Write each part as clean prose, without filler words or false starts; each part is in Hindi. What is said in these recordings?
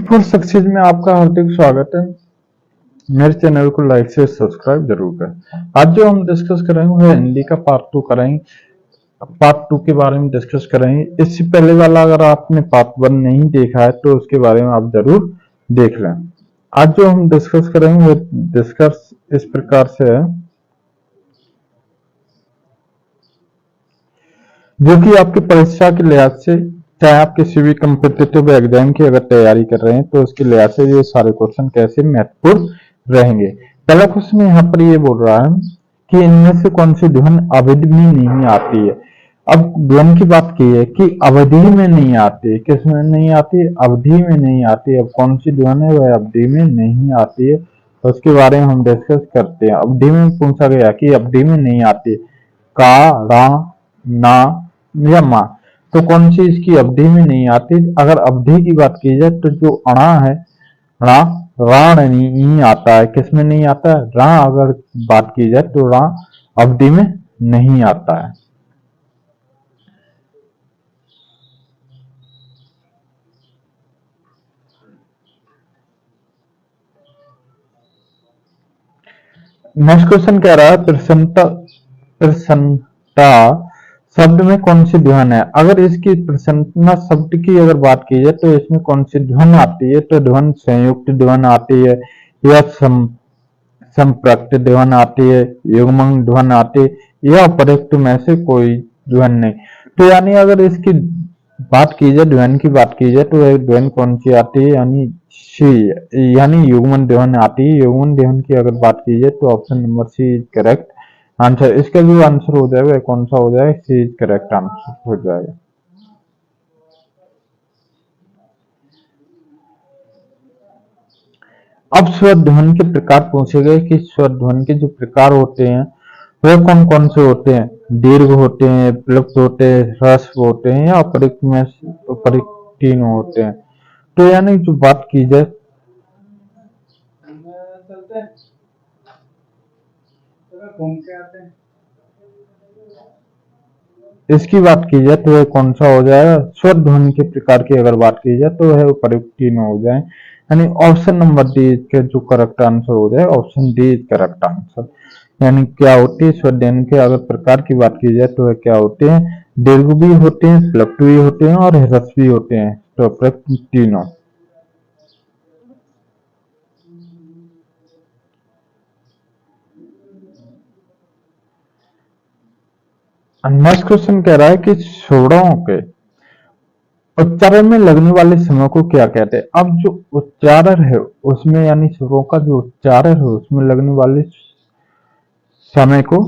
फॉर सक्सेस में आपका हार्दिक स्वागत है। मेरे चैनल को लाइक से सब्सक्राइब जरूर करें। आज जो हम डिस्कस करेंगे वो हिंदी का पार्ट 2 करेंगे। पार्ट 2 के बारे में डिस्कस करेंगे। इससे पहले वाला अगर आपने पार्ट 1 नहीं देखा है तो उसके बारे में आप जरूर देख लें। आज जो हम डिस्कस करेंगे वो डिस्कस इस प्रकार से है, जो कि आपकी परीक्षा के लिहाज से, चाहे आप किसी भी कम्पिटिटिव एग्जाम की अगर तैयारी कर रहे हैं तो उसके लिहाज से ये सारे क्वेश्चन कैसे महत्वपूर्ण रहेंगे। पहला क्वेश्चन यहाँ पर ये बोल रहा है कि इनमें से कौन सी ध्वनि अवधि में नहीं आती है। अब ध्वनि की बात की है कि अवधि में नहीं आती, किस में नहीं आती, अवधि में नहीं आती। अब कौन सी ध्वनि है वह अवधि में नहीं आती है, तो उसके बारे में हम डिस्कस करते हैं। अवधि में पूछा गया कि अवधि में नहीं आती, का, रा, ना या मा, तो कौन सी इसकी अवधि में नहीं आती। अगर अवधि की बात की जाए तो जो अणा है, रा, रा नहीं आता है। किस में नहीं आता है, रा। अगर बात की जाए तो रा अवधि में नहीं आता है। नेक्स्ट क्वेश्चन कह रहा है प्रसन्नता, प्रसन्नता शब्द में कौन सी ध्वनि है। अगर इसकी प्रसन्नता शब्द की अगर बात की जाए तो इसमें कौन सी ध्वनि आती है, तो ध्वनि संयुक्त ध्वनि आती है या संप्रक्त ध्वनि आती है, युग्मन ध्वनि आती है या अपरोक्त में से कोई ध्वनि नहीं। तो यानी अगर इसकी बात की जाए, ध्वनि की बात की जाए तो वह ध्वनि कौन सी आती है, यानी सी, यानी युग्मन ध्वनि आती है। युग्मन ध्वनि की अगर बात की जाए तो option number C is correct answer. इसका जो आंसर हो जाएगा कौन सा हो जाएगा, सी इज करेक्ट आंसर हो जाएगा। अब स्वर ध्वनि के प्रकार पूछे गए कि स्वर ध्वनि के जो प्रकार होते हैं वे कौन कौन से होते हैं। दीर्घ होते हैं, प्लुप्त होते हैं, ह्रस्व होते हैं या अपरिक्त में अपरिक्तीर्ण होते हैं। तो यानी जो बात की जाए, इसकी बात की जाए तो वह कौन सा हो जाएगा, स्वर ध्वनि के प्रकार की अगर बात की जाए तो वह परिवर्तन हो जाए, यानी ऑप्शन नंबर डी के जो करेक्ट आंसर हो जाए, option D is correct answer. यानी क्या होती है, स्वर ध्वनि के अगर प्रकार की बात की जाए तो वह क्या होते हैं, दीर्घ भी होते हैं, प्लुप्त भी होते हैं और ह्रस्व भी होते हैं। तो तीनों। नेक्स्ट क्वेश्चन कह रहा है कि स्वरों के उच्चारण में लगने वाले समय को क्या कहते हैं। अब जो उच्चारण है उसमें, यानी स्वरों का जो उच्चारण है उसमें लगने वाले समय को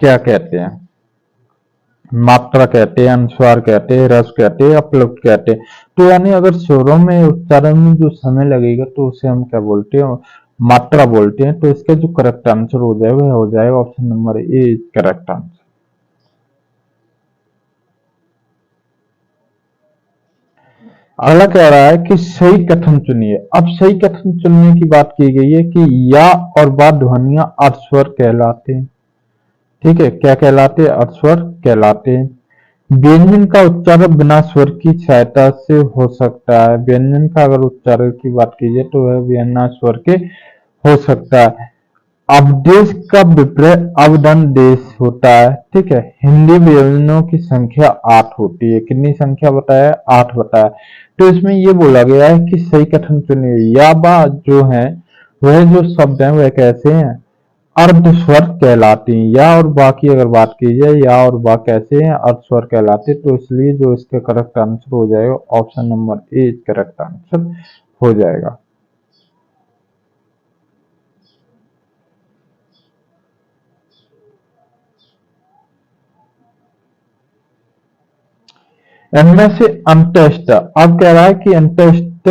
क्या कहते हैं। मात्रा कहते हैं, अनुस्वार कहते हैं, रस कहते हैं, अपलुप्त कहते हैं। तो यानी अगर स्वरों में उच्चारण में जो समय लगेगा तो उसे हम क्या बोलते हैं, मात्रा बोलते हैं। तो इसका जो करेक्ट आंसर हो जाएगा वह हो जाएगा option number A is correct answer. अगला कह रहा है कि सही कथन चुनिए। अब सही कथन चुनने की बात की गई है कि या और बा ध्वनियां अर्धस्वर कहलाते हैं। ठीक है, क्या कहलाते हैं, अर्धस्वर कहलाते हैं। व्यंजन का उच्चारण बिना स्वर की सहायता से हो सकता है। व्यंजन का अगर उच्चारण की बात की जाए तो वह बिना स्वर के हो सकता है। अवदेश का विपर्य अवदन देश होता है। ठीक है, हिंदी व्यंजनों की संख्या 8 होती है। कितनी संख्या बताया, 8 बताया। तो इसमें ये बोला गया है कि सही कथन चुनिए। या बा जो है वह जो शब्द है वह कैसे हैं, अर्धस्वर कहलाती हैं। या और बा की अगर बात की जाए, या और बा कैसे हैं, अर्धस्वर कहलाते। तो इसलिए जो इसका करेक्ट आंसर हो जाएगा option number A correct answer हो जाएगा। इनमें से अंत्येष्ट, अब कह रहा है कि अंत्येष्ट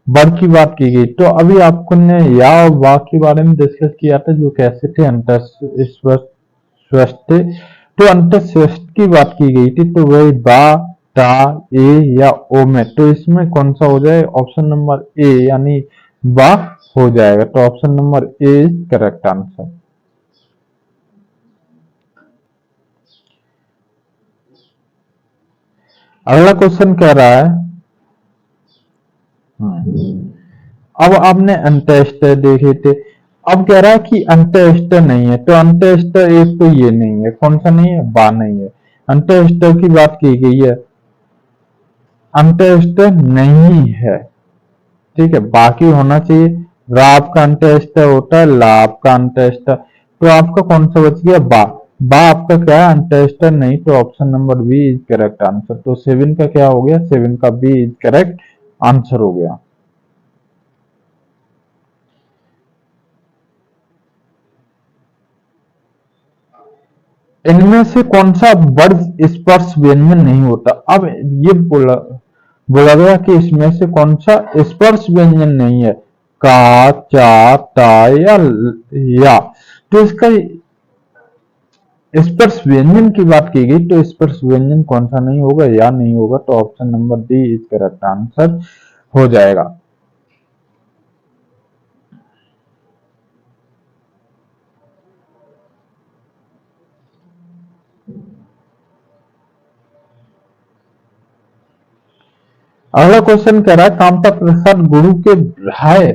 वर्ड की बात की गई। तो अभी आपको ने या और वा के बारे में डिस्कस किया था, जो कैसे थे अंतस्वष्ट। तो अंतस्वष्ट की बात की गई थी, तो वही बा, ता, ए या ओ में। तो इसमें कौन सा हो जाए, ऑप्शन नंबर ए यानी बा हो जाएगा। तो option number A is correct answer. अगला क्वेश्चन कह रहा है अब आपने अंत्येष्ट देखे थे, अब कह रहा है कि अंत्येष्ट नहीं है, तो अंत्येष्ट एक तो ये नहीं है, कौन सा नहीं है, बा नहीं है, अंत्येष्ट की बात की गई है, अंत्येष्ट नहीं है। ठीक है, बाकी होना चाहिए, राब का अंत्येष्ट होता है, लाभ का अंत्येष्ट, तो आपका कौन सा बच गया, बा। बा आपका क्या है, अंत्येष्ट नहीं, तो option number B is correct answer. तो 7 का क्या हो गया, 7 का बी इज करेक्ट आंसर हो गया। इनमें से कौन सा वर्ड स्पर्श व्यंजन नहीं होता। अब ये बोला बोला गया कि इसमें से कौन सा स्पर्श व्यंजन नहीं है, का, चा, ता या। तो इसका स्पर्श व्यंजन की बात की गई, तो स्पर्श व्यंजन कौन सा नहीं होगा, या नहीं होगा, तो option number D is correct answer हो जाएगा। अगला क्वेश्चन कह रहा है, कामता प्रसाद गुरु के भाई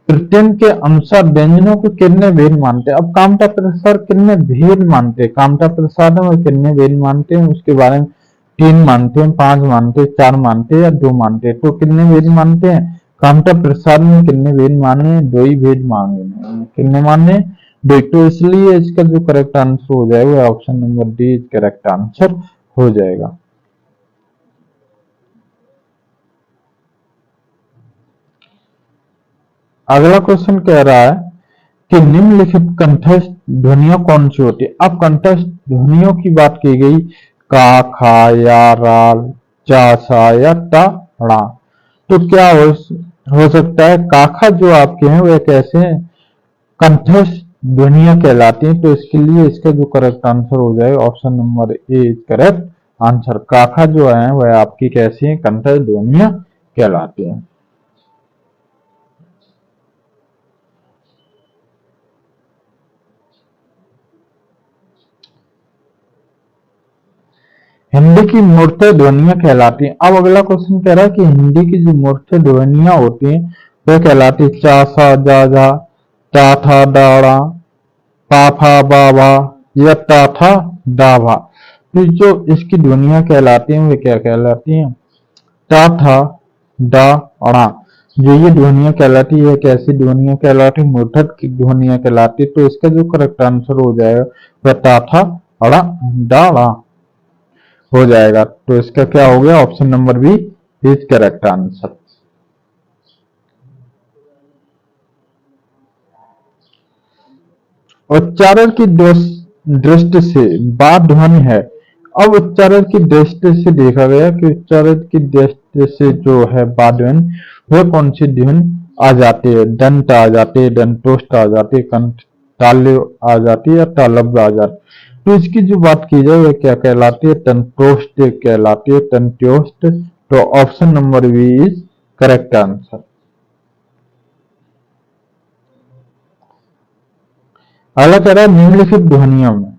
प्रत्यन के अनुसार व्यंजनों को कितने भेद मानते हैं। अब कामता प्रसाद कितने भेद मानते हैं, कामता प्रसाद में कितने भेद मानते हैं, उसके बारे में 3 मानते हैं, 5 मानते हैं, 4 मानते हैं या 2 मानते हैं। तो कितने भेद मानते हैं, कामता प्रसाद में कितने भेद माने हैं, 2 ही भेद माने हैं। कितने माने हैं, 2। तो इसलिए इसका जो करेक्ट आंसर हो जाएगा option number D is correct answer हो जाएगा। अगला क्वेश्चन कह रहा है कि निम्नलिखित कंठस्थ ध्वनियां कौन सी होती है। अब कंठस्थ ध्वनियों की बात की गई, का, खा या राल, चा, सा या टा, ड़ा। तो क्या हो सकता है, काखा जो आपके हैं वह कैसे हैं, कंठस्थ ध्वनियां कहलाती हैं। तो इसके लिए इसका जो करेक्ट आंसर हो जाएगा option number A is correct answer. काखा जो है वह आपकी कैसी है, कंठस्थ ध्वनियां कहलाती हैं। हिंदी की मूर्त ध्वनियां कहलाती हैं। अब अगला क्वेश्चन कह रहा है कि हिंदी की जो मूर्त ध्वनियां होती हैं वह कहलाती है, चा, सा, जा, जा, टा, था, डाड़ा, पा, फा, बा, भा या टा, था, डा, भा। तो जो इसकी ध्वनियां कहलाती हैं वे क्या कहलाती हैं, टा, था, डा, अड़ा। जो ये ध्वनियां कहलाती है कैसी ध्वनियां कहलाती है, मूर्धत की ध्वनियां कहलाती है। तो इसका जो करेक्ट आंसर हो जाएगा वह टा, था, अड़ा, डा, ड़ा हो जाएगा। तो इसका क्या हो गया, option number B is correct answer. उच्चारण की दृष्टि से बा ध्वनि है। अब उच्चारण की दृष्टि से देखा गया कि उच्चारण की दृष्टि से जो है बा ध्वनि वह कौन सी ध्वनि आ जाती है, दंत आ जाती है, दंतोष्ट आ जाती है, कंठाल्य आ जाती है या तालव्य आ जाती है। तो इसकी जो बात की जाए वह क्या कहलाती है, तंत्रोष्ट कहलाती है, तंत्योष्ट। तो option number B is correct answer. अगला कह रहा है, निम्नलिखित ध्वनियों में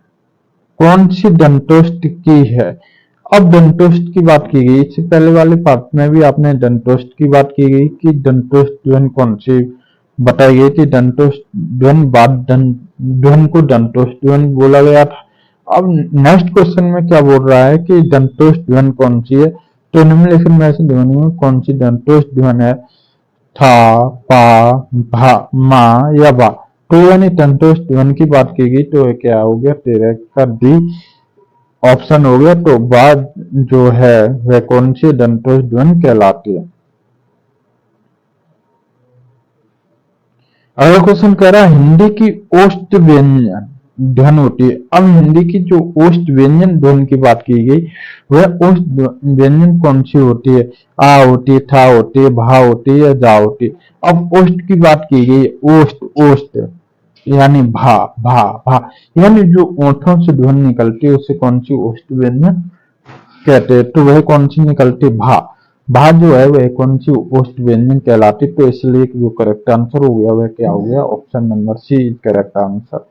कौन सी दंतोष्ट की है। अब दंतोष्ट की बात की गई, इससे पहले वाले पार्ट में भी आपने दंतोष्ट की बात की गई कि दंतोष्ट ध्वनि कौन सी बताई गई थी, दंतोष्ट ध्वनि बाद ध्वनि को दंतोष्ट ध्वनि बोला गया था। अब नेक्स्ट क्वेश्चन में क्या बोल रहा है कि दंतोष्ट ध्वनि कौन सी है, तो निम्नलिखित में से ध्वनि में कौन सी दंतोष्ट ध्वनि है, था, पा, भा, मा या बा। तो यानी तंतोष ध्वनि की बात की गई तो क्या हो गया, 13 का डी ऑप्शन हो गया। तो बाद जो है वह कौन सी दंतोष ध्वनि कहलाती है। अगला क्वेश्चन कह रहा है, हिंदी की ओष्ठ व्यंजन ध्वनि होती है। अब हिंदी की जो ओष्ठ व्यंजन ध्वनि की बात की गई वह ओष्ठ व्यंजन कौन सी होती है, आ होती है, था होती है, भा होती है या जा होती है। अब ओष्ठ की बात की गई, ओष्ठ ओष्ठ यानी भा भा भा, यानी जो ओठों से ध्वनि निकलती है उसे कौन सी ओष्ठ व्यंजन कहते हैं। तो वह कौन सी निकलती, भा। भा जो है वह कौन सी ओष्ठ व्यंजन कहलाती। तो इसलिए जो करेक्ट आंसर हो गया वह क्या हो गया, option number C is correct answer.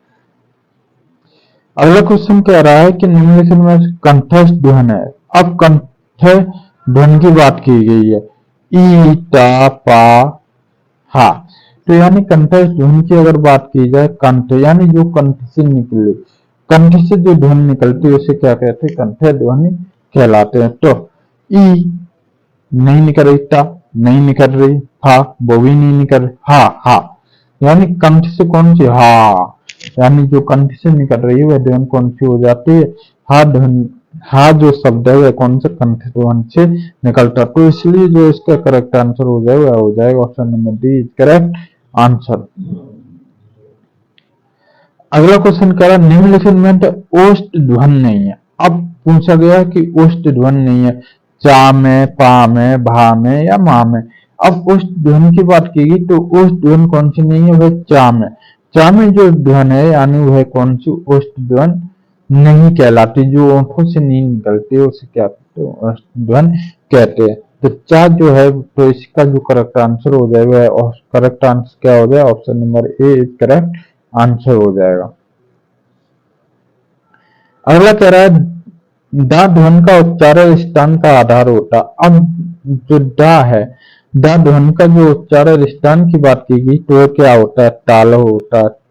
अगला क्वेश्चन कह रहा है कि निम्नलिखित में कंठस्थ ध्वनि है। अब कंठ ध्वनि की बात की गई है, ई, टा, पा, हा। तो यानी कंठस्थ ध्वनि की अगर बात की जाए, कंठ यानी जो कंठ से निकले, कंठ से जो ध्वनि निकलती है उसे क्या कहते हैं, कंठस्थ ध्वनि कहलाते हैं। तो ई नहीं निकल रही, टा नहीं निकल रही, हा वो भी नहीं निकल रही, हा यानी कंठ से कौन सी, हा यानी जो कंठ से निकल रही है वह ध्वनि कौन सी हो जाती है, हा ध्वनि। हा जो शब्द है वह कौन से कंठ ध्वनि से निकलता है। तो इसलिए जो इसका करेक्ट आंसर हो जाएगा वह हो जाएगा option number D is correct answer. अगला क्वेश्चन कह रहा है निम्नलिखित में तो ओष्ठ ध्वनि नहीं है। अब पूछा गया कि ओष्ठ ध्वनि नहीं है, चा में, पा में, भा में या मा में। अब ओष्ठ ध्वनि की बात की गई तो ओष्ठ ध्वनि कौन सी नहीं है, वह चा में। चा में जो ध्वनि है यानी वह कौन सी ओष्ठ ध्वनि नहीं कहलाती, जो ओंठों से नहीं निकलती है उसे क्या कहते हैं, ओष्ठ ध्वनि कहते हैं। तो चा जो है तो इसका जो करेक्ट आंसर हो जाएगा, करेक्ट आंसर क्या हो जाएगा, option number A is correct answer हो जाएगा। अगला कह रहा है डा ध्वनि का उच्चारण स्थान का आधार होता। अब जो डा है, डा ध्वनि का जो उच्चारण स्थान की बात की गई तो क्या होता है, ताल होता है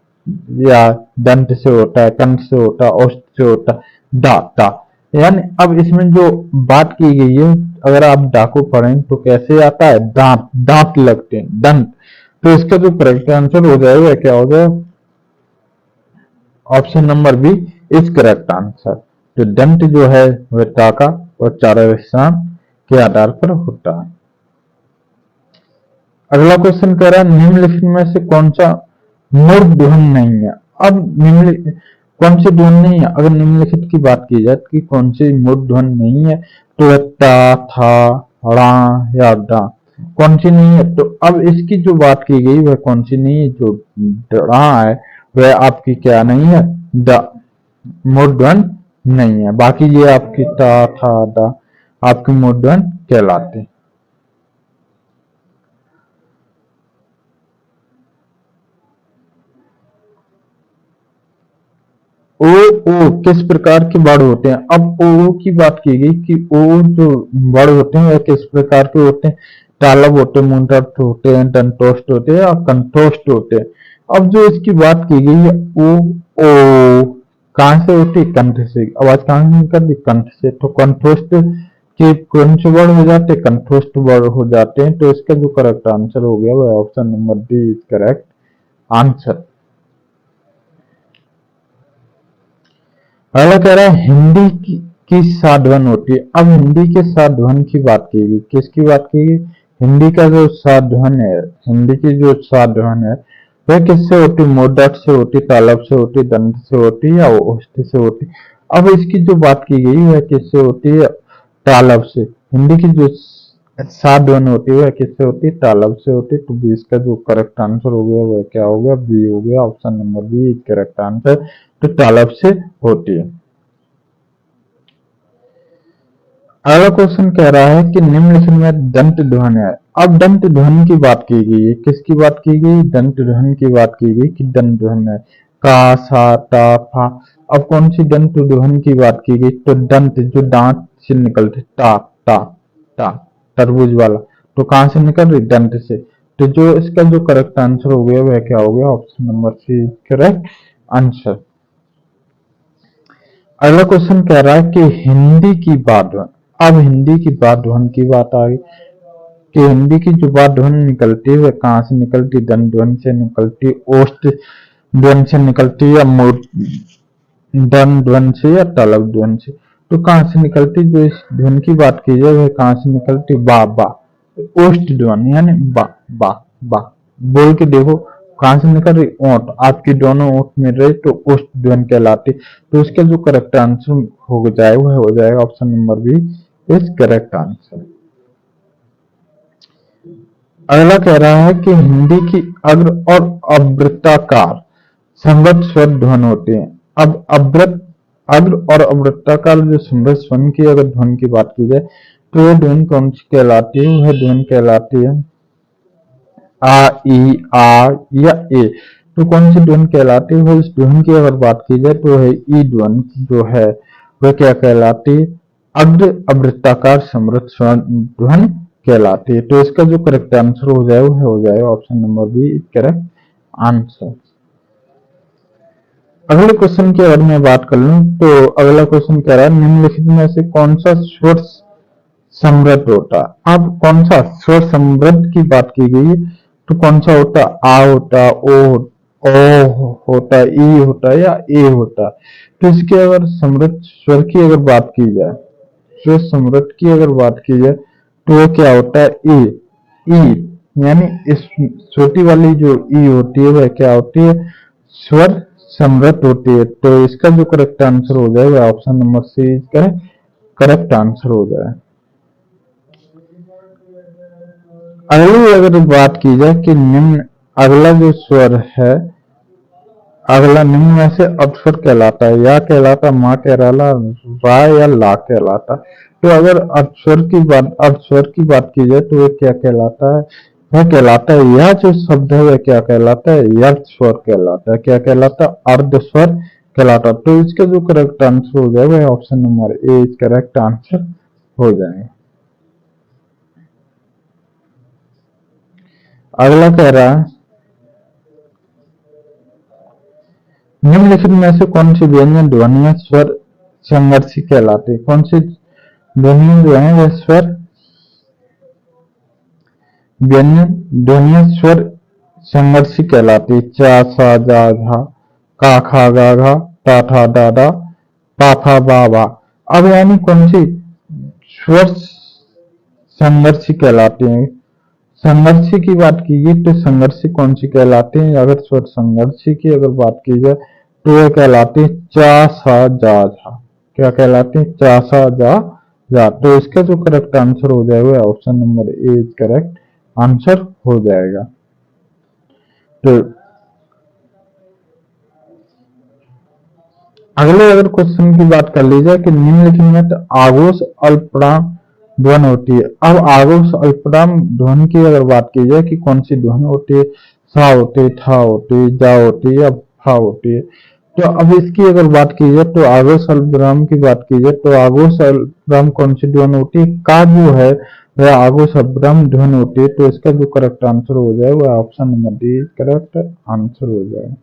या दंत से होता है, कंठ से होता है, औष्ठ से होता है, डा टा। यानी अब इसमें जो बात की गई है, अगर आप डा को पढ़ें तो कैसे आता है, दांत, दांत लगते हैं, दंत। तो इसका जो करेक्ट आंसर हो जाएगा क्या हो जाएगा, option number B is correct answer. तो दंत जो है वह टा का उच्चारण स्थान के आधार पर होता है। अगला क्वेश्चन कह रहा है निम्नलिखित में से कौन सा मूर्ध ध्वनि नहीं है। अब कौन सी ध्वनि नहीं है, अगर निम्नलिखित की बात की जाए कि कौन सी मूर्ध ध्वनि नहीं है तो वह ता, था, ड़ा या डा, कौन सी नहीं है। तो अब इसकी जो बात की गई वह कौन सी नहीं है, जो ड़ा है वह आपकी क्या नहीं है, द मूर्ध ध्वनि नहीं है। बाकी ये आपकी ता, था, दा आपकी मूर्ध ध्वनि कहलाते हैं। ओ ओ किस प्रकार के वर्ड होते हैं। अब ओ की बात की गई कि ओ जो वर्ड होते हैं वह किस प्रकार के होते हैं, तालब होते हैं, मुंडस्थ होते हैं, दंतोष्ठ होते हैं और कंठोष्ठ होते हैं। अब जो इसकी बात की गई है ओ कहाँ से होती है, कंठ से। आवाज कहाँ से निकलती, कंठ से। तो कंठोष्ठ के कौन से वर्ड हो जाते हैं, कंठोष्ठ वर्ड हो जाते हैं। तो इसका जो करेक्ट आंसर हो गया वह option number D is correct answer. अगला कह रहा है हिंदी की साध्वन होती है। अब हिंदी के साध्वन की बात की गई, किसकी बात की गई, हिंदी का जो साध्वन है, हिंदी की जो साध्वन है वह किससे होती, मोदक से होती, तालब से होती, दंत से होती या ओष्ठ से होती। अब इसकी जो बात की गई वह किससे होती है, तालब से। हिंदी की जो साध्वन होती है वह किससे होती है, तालब से होती है। तो बी इसका जो करेक्ट आंसर हो गया वह क्या हो गया, बी हो गया, option number B is correct answer. तो तालब से होती है। अगला क्वेश्चन कह रहा है कि निम्नलिखित में दंत ध्वनि है। अब दंत ध्वनि की बात की गई है, किसकी बात की गई, दंत ध्वनि की बात की गई कि दंत ध्वनि है, का, सा, टा, फा। अब कौन सी दंत ध्वनि की बात की गई, तो दंत जो दांत से निकलते, टा टा टा, तरबूज वाला। तो कहां से निकल रही, दंत से। तो जो इसका जो करेक्ट आंसर हो गया वह क्या हो गया, option number C correct answer. अगला क्वेश्चन कह रहा है कि हिंदी की बात ध्वनि। अब हिंदी की बात ध्वनि की बात आ गई कि हिंदी की जो बात ध्वनि निकलती है वह कहाँ से निकलती है, दंत ध्वनि से निकलती है, ओष्ठ ध्वनि से निकलती है, या दंत ध्वनि से या तालब ध्वनि से। तो कहाँ से निकलती, जो इस ध्वनि की बात की जाए वह कहाँ से निकलती, बा बा, ओष्ठ ध्वनि यानी बा बा बा। बोल के देखो कहां से निकल रही, ओंठ, आपकी दोनों ओंठ मिल रही तो ओष्ठ ध्वनि कहलाती। तो इसका जो करेक्ट आंसर हो जाएगा वह हो जाएगा option number B is correct answer. अगला कह रहा है कि हिंदी की अग्र और अवृत्ताकार संवृत स्वर ध्वनि होते हैं। अब अग्र और अवृत्ताकार जो संवृत स्वर की अगर ध्वनि की बात की जाए तो वह ध्वनि कौन सी कहलाती है, वह ध्वनि कहलाती है आ, ई, आ या ए। तो कौन सी ध्वनि कहलाती है, इस ध्वनि की अगर बात की जाए तो है ई ध्वनि जो है वह क्या कहलाती है, अग्र अवृत्ताकार समृद्ध स्वर ध्वनि कहलाती है। तो इसका जो करेक्ट आंसर हो जाए वो हो जाएगा option number B correct answer. अगले क्वेश्चन की अगर मैं बात कर लूं तो अगला क्वेश्चन कह रहा है निम्नलिखित में से कौन सा स्वर समृद्ध होता है। अब कौन सा स्वर समृद्ध की बात की गई है तो कौन सा होता है, आ होता, ओ होता, ई होता या ए होता। तो इसके अगर समृद्ध स्वर की अगर बात की जाए, स्वर समृद्ध की अगर बात की जाए तो वो क्या होता है, ई। यानी इस छोटी वाली जो ई होती है वह क्या होती है, स्वर समृद्ध होती है। तो इसका जो करेक्ट आंसर हो जाएगा ऑप्शन नंबर सी इसका करेक्ट आंसर हो जाए। अगली अगर बात की जाए कि निम्न अगला जो स्वर है, अगला निम्न में से अपस्वर कहलाता है, या कहलाता, माँ कहलाता, रा या ला कहलाता। तो अगर अपस्वर की बात की जाए तो वह क्या कहलाता है, वह कहलाता है, यह जो शब्द है वह क्या कहलाता है, अर्ध स्वर कहलाता है। क्या कहलाता है, अर्ध स्वर कहलाता। तो इसका जो करेक्ट आंसर हो जाएगा वह option number A correct answer हो जाएगा। अगला कह रहा है निम्नलिखित में से कौन सी व्यंजन ध्वनियां स्वर संघर्षी कहलाती है। कौन सी ध्वनियां जो है वह स्वर व्यंजन ध्वनियां स्वर संघर्षी कहलाती है। चा सा जा झा, का खा गा घा, ता था दादा, पा फा बा बा। अब यानी कौन सी स्वर संघर्षी कहलाती है। संघर्षी की बात कीजिए तो संघर्षी कौन सी कहलाते हैं, अगर स्वर संघर्षी की अगर बात की जाए तो यह कहलाते हैं चा सा जा झा। क्या कहलाते हैं, चा सा जा। तो इसका जो करेक्ट आंसर हो जाएगा option number A correct answer हो जाएगा। तो अगले अगर क्वेश्चन की बात कर ली जाए कि निम्नलिखित में तो आघोष अल्पविराम ध्वनि होती है। अब आघोष अल्पविराम ध्वनि की अगर बात की जाए कि कौन सी ध्वनि होती है, सा होती है, था होती है, जा होती है या फा होती है। तो अब इसकी अगर बात की जाए तो आघोष अल्पविराम की बात की जाए तो आघोष अल्पविराम कौन सी ध्वनि होती है, का जो है वह आघोष अल्पविराम ध्वनि होती है। तो इसका जो करेक्ट आंसर हो जाए वह option number D correct answer हो जाए।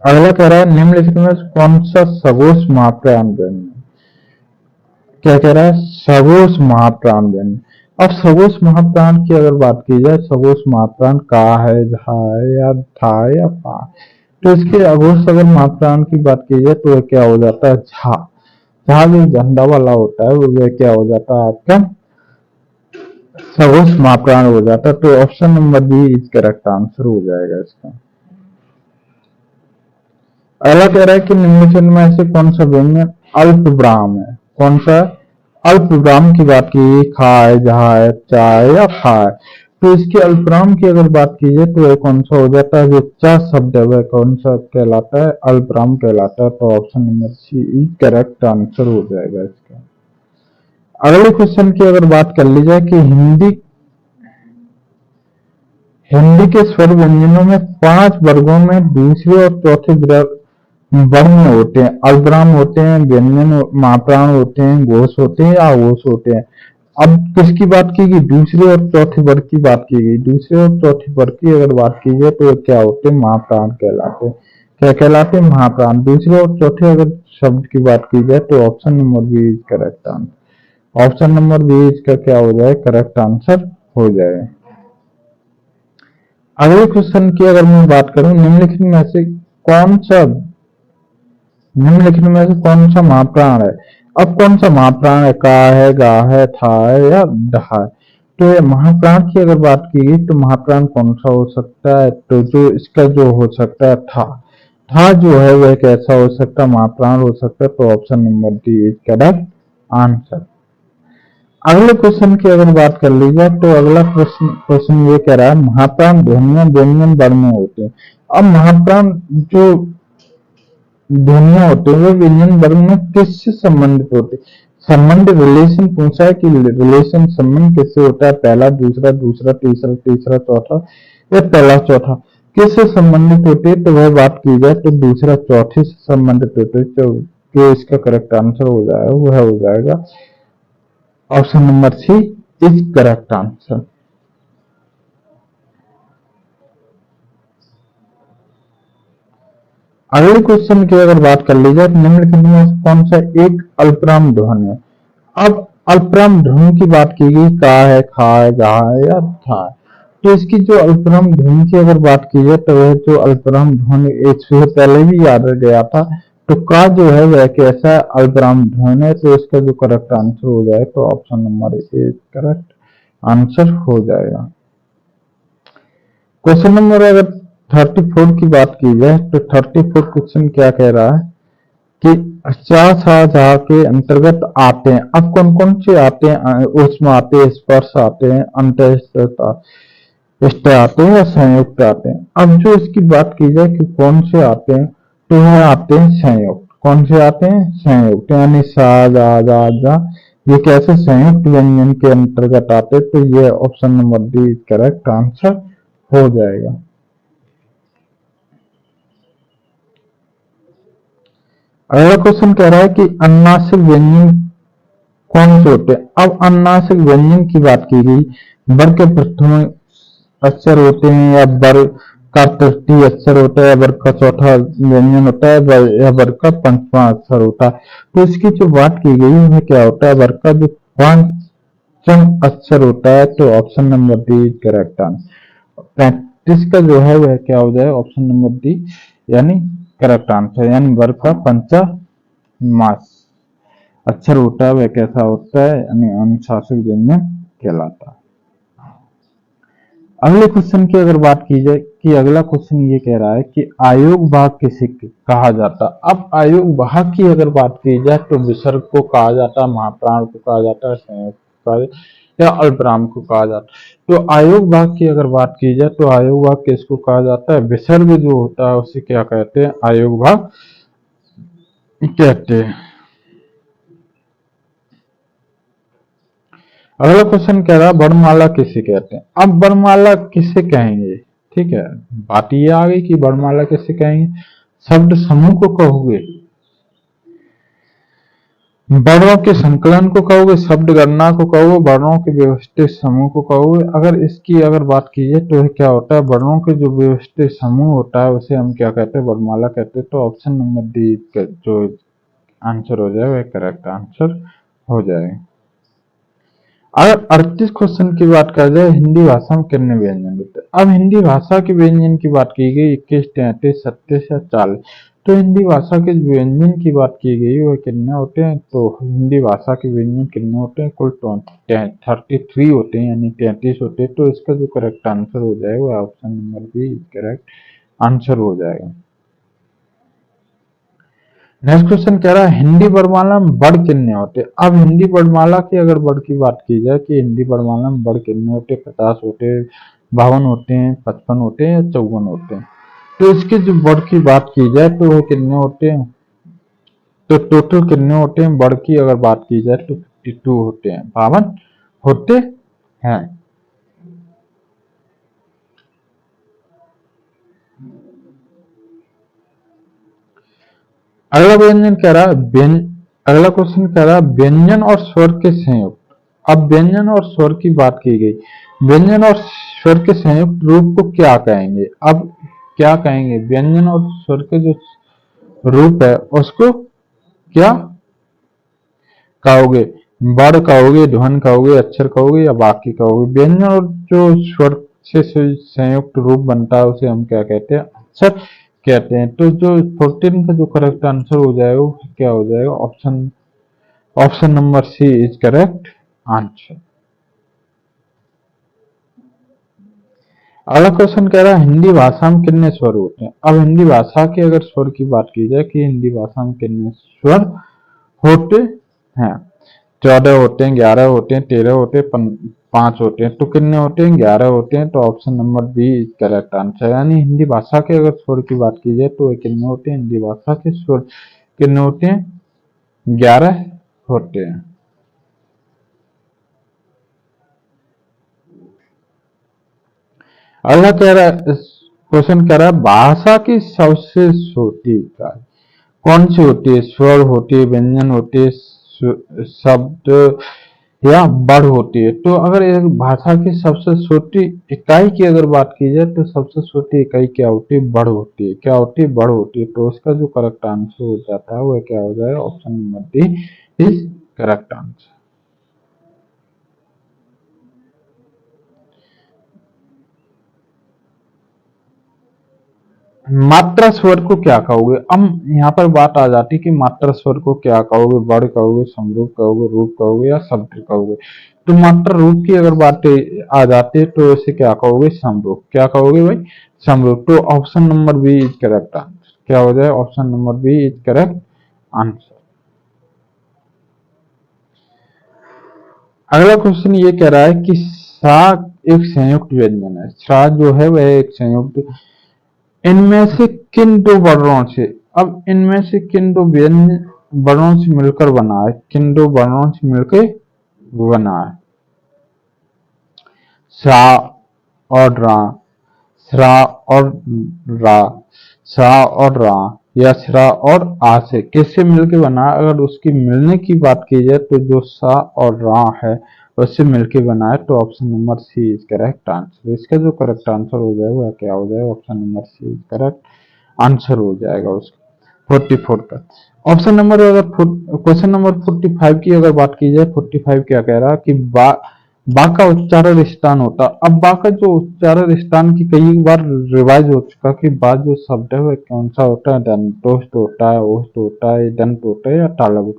अगला कह रहा है निम्नलिखित में कौन सा सघोष महाप्राण व्यंजन, क्या कह रहा है, सघोष महाप्राण व्यंजन। अब सघोष महाप्राण की अगर बात की जाए, सघोष महाप्राण का है, झा है या था या पा। तो इसके अघोष अगर महाप्राण की बात की जाए तो वह क्या हो जाता है, झा। झा जो झंडा वाला होता है वह क्या हो जाता है आपका सघोष महाप्राण हो जाता है। तो option number B is correct answer हो जाएगा इसका। अगला कह रहा है कि निम्नलिखित में से कौन सा व्यंजन अल्पविराम है। कौन सा अल्पविराम की बात की, खाए, जहाए, चाय या खाए। तो इसके अल्पविराम की अगर बात की जाए तो वह कौन सा हो जाता है, जो चा शब्द है वह कौन सा कहलाता है, अल्पविराम कहलाता है। तो option number C is correct answer हो जाएगा इसका। अगले क्वेश्चन की अगर बात कर ली जाए कि हिंदी के स्वर व्यंजनों में 5 वर्गों में दूसरे और चौथे वर्ण होते हैं, अल्पविराम होते हैं, व्यंजन महाप्राण होते हैं, घोष होते हैं या आघोष होते हैं। अब किसकी बात की गई, दूसरे और चौथे वर्ग की बात की गई। दूसरे और चौथे वर्ग की अगर बात की जाए तो क्या होते हैं, महाप्राण कहलाते हैं। क्या कहलाते हैं, महाप्राण। दूसरे और चौथे अगर शब्द की बात की जाए तो option number B is correct answer. Option number B इसका क्या हो जाए, करेक्ट आंसर हो जाए। अगले क्वेश्चन की अगर मैं बात करूं, निम्नलिखित में से कौन सा महाप्राण है। अब कौन सा महाप्राण है, का है, गा है, था है या डहा है। तो ये महाप्राण की अगर बात की तो महाप्राण कौन सा हो सकता है, तो जो इसका जो हो सकता है था जो है वह कैसा हो सकता है, महाप्राण हो सकता है। तो option number D is correct answer. अगले क्वेश्चन की अगर बात कर ली जाए तो अगला क्वेश्चन ये कह रहा है महाप्राण ध्वनियां व्यंजन वर्ण में होते हैं। अब महाप्राण जो ध्वनियां होते हैं वो व्यंजन वर्ण में किससे संबंधित होते हैं, संबंध रिलेशन पूछा है कि रिलेशन संबंध किससे होता है, पहला, दूसरा, दूसरा, तीसरा, तीसरा, चौथा या पहला, चौथा, किससे संबंधित होते हैं। तो वह बात की जाए तो दूसरा, चौथे से संबंधित होते हैं। तो इसका करेक्ट आंसर हो जाएगा वह हो जाएगा option number C is correct answer. अगले क्वेश्चन की अगर बात कर ली जाए तो निम्नलिखित में से कौन सा एक अल्पराम ध्वनि है। अब अल्पराम ध्वनि की बात की गई, का है, खा है, गा है या था है। तो इसकी जो अल्पराम ध्वनि की अगर बात की जाए तो वह जो अल्पराम ध्वनि इससे पहले भी याद गया था, तो का जो है वह कैसा अल्पराम ध्वनि है। तो इसका जो करेक्ट आंसर हो जाए तो option number A correct answer हो जाएगा। क्वेश्चन नंबर अगर 34 की बात की जाए तो 34 क्वेश्चन क्या कह रहा है कि शाहजहाँ के अंतर्गत आते हैं। अब कौन कौन से आते हैं, ऊष्म आते हैं, स्पर्श आते हैं, अंतःस्थ आते हैं या संयुक्त आते हैं। अब जो इसकी बात की जाए कि कौन से आते हैं, तो वह आते हैं संयुक्त। कौन से आते हैं, संयुक्त, यानी सा जा जा जा ये कैसे संयुक्त व्यंजन के अंतर्गत आते हैं। तो ये option number D correct answer हो जाएगा। अगला क्वेश्चन कह रहा है कि अनुनासिक व्यंजन कौन से होते हैं। अब अनुनासिक व्यंजन की बात की गई, बर के प्रथम अक्षर होते हैं या बर का तृतीय अक्षर होता है या बर का चौथा व्यंजन होता है या बर का पंचवा अक्षर होता है। तो इसकी जो बात की गई है क्या होता है, बर का जो पंचम अक्षर होता है। तो option number D correct answer. 35 का जो है वह क्या हो जाए, ऑप्शन नंबर डी यानी करेक्ट आंसर, यानी बर का पंचमास अक्षर होता है वह कैसा होता है, यानी अनुशासिक व्यंजन कहलाता है। अगले क्वेश्चन की अगर बात की जाए कि अगला क्वेश्चन ये कह रहा है कि आयोग भाग किसे कहा जाता है। अब आयोग भाग की अगर बात की जाए तो विसर्ग को कहा जाता है, महाप्राण को कहा जाता है, संयोग को कहा जाता है या अल्पराम को कहा जाता है। तो आयोग भाग की अगर बात की जाए तो आयोग भाग किसको कहा जाता है, विसर्ग जो होता है उसे क्या कहते हैं, आयोग भाग कहते हैं। अगला क्वेश्चन कह रहा है वर्णमाला किसे कहते हैं। अब वर्णमाला किसे कहेंगे, ठीक है, बात ये आ गई कि वर्णमाला किसे कहेंगे, शब्द समूह को कहोगे, वर्णों के संकलन को कहोगे, शब्द गणना को कहोगे, वर्णों के व्यवस्थित समूह को कहोगे। अगर इसकी अगर बात की जाए तो क्या होता है, वर्णों के जो व्यवस्थित समूह होता है उसे हम क्या कहते हैं, वर्णमाला कहते हैं। तो ऑप्शन नंबर डी जो आंसर हो जाए वह करेक्ट आंसर हो जाएगा। अगर 38 क्वेश्चन की बात कर जाए, हिंदी भाषा में कितने व्यंजन होते हैं। अब हिंदी भाषा के व्यंजन की बात की गई 21, 33, 37 या 40। तो हिंदी भाषा के व्यंजन की बात की गई वह कितने होते हैं। तो हिंदी भाषा के व्यंजन कितने होते हैं, कुल 33 होते हैं, यानी 33 होते हैं। तो इसका जो करेक्ट आंसर हो जाएगा वह option number B correct answer हो जाएगा। नेक्स्ट क्वेश्चन कह रहा है हिंदी वर्णमाला में वर्ड कितने होते हैं। अब हिंदी वर्णमाला की अगर वर्ड की बात की जाए कि हिंदी वर्णमाला में वर्ड कितने होते हैं, 50 होते हैं, 52 होते हैं, 55 होते हैं या 54 होते हैं। तो इसके जो वर्ड की बात की जाए तो वो कितने होते हैं, तो टोटल कितने होते हैं वर्ड की अगर बात की जाए तो 52 होते हैं, 52 होते हैं। अगला व्यंजन कह रहा है अगला क्वेश्चन कह रहा है व्यंजन और स्वर के संयुक्त। अब व्यंजन और स्वर की बात की गई, व्यंजन और स्वर के संयुक्त रूप को क्या कहेंगे। अब क्या कहेंगे, व्यंजन और स्वर के जो रूप है उसको क्या कहोगे, वर्ड कहोगे, ध्वनि कहोगे, अक्षर कहोगे या वाक्य कहोगे। व्यंजन और जो स्वर से संयुक्त रूप बनता है उसे हम क्या कहते हैं, अक्षर कहते हैं। तो जो 14 का जो करेक्ट आंसर हो जाएगा वो क्या हो जाएगा, option number C is correct answer. अगला क्वेश्चन कह रहा है हिंदी भाषा में कितने स्वर होते हैं। अब हिंदी भाषा के अगर स्वर की बात की जाए कि हिंदी भाषा में कितने स्वर होते हैं, 14 होते हैं, 11 होते हैं, 13 होते हैं, 5 होते हैं। तो कितने होते हैं, 11 होते हैं। तो option number B is correct answer, यानी हिंदी भाषा के अगर स्वर की बात की जाए तो कितने होते हैं, हिंदी भाषा के स्वर कितने होते हैं, 11 होते हैं। अगला कह रहा है क्वेश्चन कह रहा है भाषा की सबसे छोटी इकाई कौन सी होती है, स्वर होती है, व्यंजन होती है, शब्द या बढ़ होती है। तो अगर एक भाषा की सबसे छोटी इकाई की अगर बात की जाए तो सबसे छोटी इकाई क्या होती है? बढ़ होती है। क्या होती है? बढ़ होती है। तो इसका जो करेक्ट आंसर हो जाता है वह क्या हो जाएगा? Option number D is correct answer. मात्रा स्वर को क्या कहोगे? अब यहाँ पर बात आ जाती है कि मात्रा स्वर को क्या कहोगे? वर्ड कहोगे, समरूप कहोगे, रूप कहोगे या शब्द कहोगे? तो मात्रा रूप की अगर बात आ जाती है तो इसे क्या कहोगे? समरूप। क्या कहोगे भाई? समरूप। तो option number B is correct answer. क्या हो जाए? Option number B is correct answer. अगला क्वेश्चन ये कह रहा है कि सा एक संयुक्त व्यंजन है। सा जो है वह एक संयुक्त, इनमें से किन दो वर्णों से, अब इनमें से किन दो व्यंजन वर्णों से मिलकर बना है? किन दो वर्णों से मिलकर बना है? सा और रा, श्रा और रा, सा और रा या श्रा और आ से किससे मिलकर बना है? अगर उसकी मिलने की बात की जाए तो जो सा और रा है उससे मिलकर बना है। तो option number C is correct answer. इसका जो करेक्ट आंसर हो जाएगा वह क्या हो जाएगा? Option number C is correct answer हो जाएगा उसका 44 का। ऑप्शन नंबर अगर क्वेश्चन नंबर 45 की अगर बात की जाए, 45 क्या कह रहा है कि बा का उच्चारण स्थान होता। अब बा का जो उच्चारण स्थान की कई बार रिवाइज हो चुका कि बा जो शब्द है वह कौन सा होता है? दंतोष्ट होता है, ओष्ठ होता है, दंत होता है या तालव्य?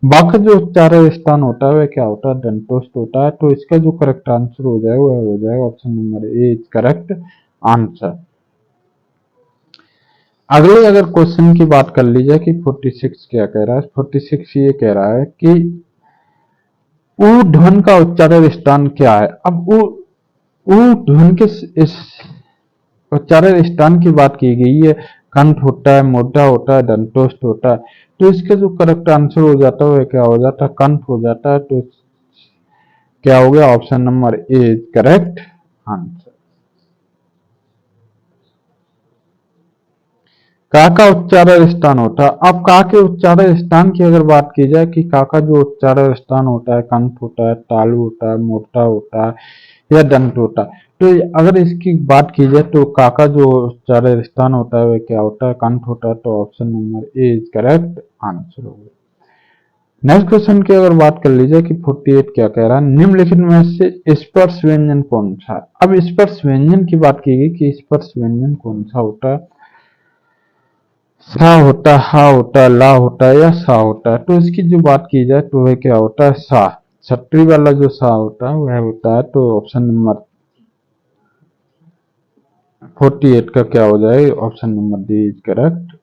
बा का जो उच्चारण स्थान होता है वह क्या होता है? दंतोष्ट होता है। तो इसका जो करेक्ट आंसर हो जाएगा वह हो जाएगा option number A is correct answer. अगले अगर क्वेश्चन की बात कर ली जाए कि 46 क्या कह रहा है? 46 ये कह रहा है कि ऊ ध्वन का उच्चारण स्थान क्या है? अब ऊ ध्वन के इस उच्चारण स्थान की बात की गई है। कंठ होता है, मोटा होता है, दंतोष्ठ होता है। तो इसका जो करेक्ट आंसर हो जाता है वह क्या हो जाता है? कंठ हो जाता है। तो क्या हो गया? Option number A is correct answer. का का उच्चारण स्थान होता है। अब का के उच्चारण स्थान की अगर बात की जाए कि का का जो उच्चारण स्थान होता है, कंठ होता है, तालु होता है, मोटा होता है या दंत होता है। तो अगर इसकी बात की जाए तो का का जो उच्चारण स्थान होता है वह क्या होता है? कंठ होता है। तो option number A is correct answer होगा। नेक्स्ट क्वेश्चन की अगर बात कर लीजिए कि 48 क्या कह रहा है? निम्नलिखित में से स्पर्श व्यंजन कौन सा है? अब स्पर्श व्यंजन की बात की गई कि स्पर्श व्यंजन कौन सा होता है? सा होता है, हा होता है, ला होता है या सा होता है? तो इसकी जो बात की जाए तो वह क्या होता है? सा। छतरी वाला जो सा होता है वह होता है। तो ऑप्शन नंबर 48 का क्या हो जाएगा? Option number D is correct.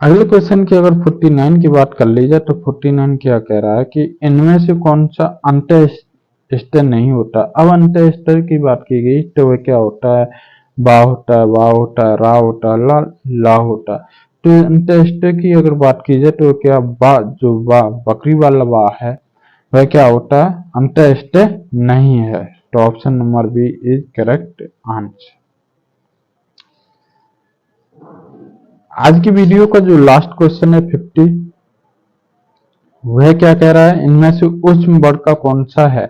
अगले क्वेश्चन की अगर 49 की बात कर ली जाए तो 49 क्या कह रहा है कि इनमें से कौन सा अंत्यस्तर नहीं होता? अब अंत्यस्तर की बात की गई तो वह क्या होता है? बा होता है, वा होता है, रा होता है, ला होता है। तो अंत्यस्तर की अगर बात की जाए तो क्या बा जो बा बकरी वाला बा है वह क्या होता है? अंत्यस्तर नहीं है। तो option number B is correct answer. आज की वीडियो का जो लास्ट क्वेश्चन है 50, वह क्या कह रहा है? इनमें से ऊष्म वर्ड का कौन सा है?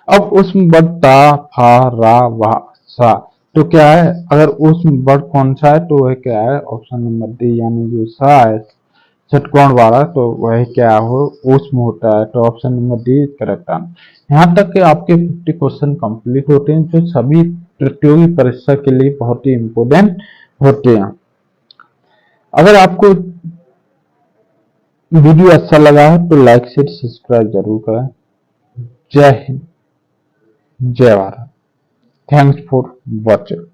अब ऊष्म वर्ड ता, फा, रा, वा, सा। तो क्या है? अगर ऊष्म वर्ड कौन सा है तो वह क्या है? ऑप्शन नंबर डी यानी जो सा है षटकोण वाला, तो वह क्या हो? ऊष्म होता है। तो option number D is correct answer. यहाँ तक कि आपके 50 क्वेश्चन कंप्लीट होते हैं जो सभी प्रतियोगी परीक्षा के लिए बहुत ही इंपोर्टेंट होते हैं। अगर आपको वीडियो अच्छा लगा है तो लाइक शेयर सब्सक्राइब जरूर करें। जय हिंद, जय भारत। Thanks for watching.